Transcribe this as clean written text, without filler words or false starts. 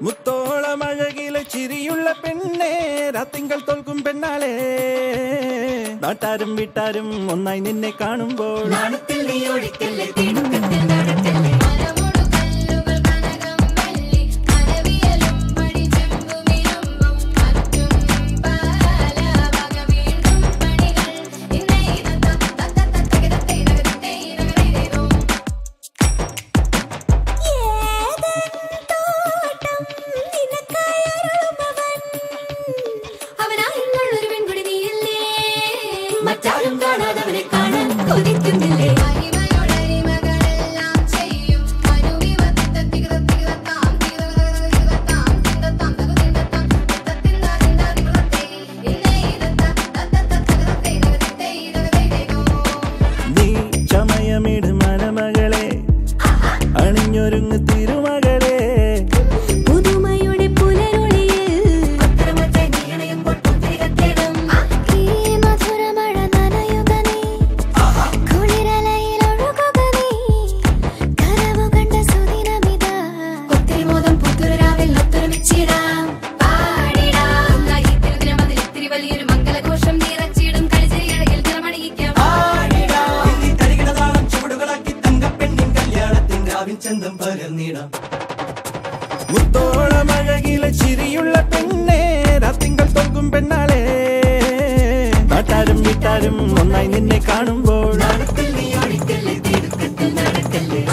മുത്തോളമഴകിലെ ചിരിയുള്ള പെണ്ണേ രാത്തിങ്കൾ തോൽക്കും പെണ്ണാളെ നാട്ടാരും വീട്ടാരും ഒന്നായി നിന്നെ കാണുമ്പോൾ നാണത്തിൽ നീ ഓടിക്കല്ലേ തിടുക്കത്തിൽ നടക്കല്ലേ മറ്റാരും കാണാതവനെ കാണാൻ കൊതിക്കുന്നില്ലേ നീ ചമയമിട് മലമകളെ അണിഞ്ഞൊരുങ്ങ് തിരുമകളെ പുതുമയുടെ പുലരൊളിയിൽ ചന്തം പകർന്നിടാം മുത്തോളമഴകിലെ ചിരിയുള്ള പെണ്ണേ രാത്തിങ്കൾ തോൽക്കും പെണ്ണാളെ നാട്ടാരും വീട്ടാരും ഒന്നായി നിന്നെ കാണുമ്പോൾ നാണത്തിൽ നീ ഓടിക്കല്ലേ തിടുക്കത്തിൽ നടക്കല്ലേ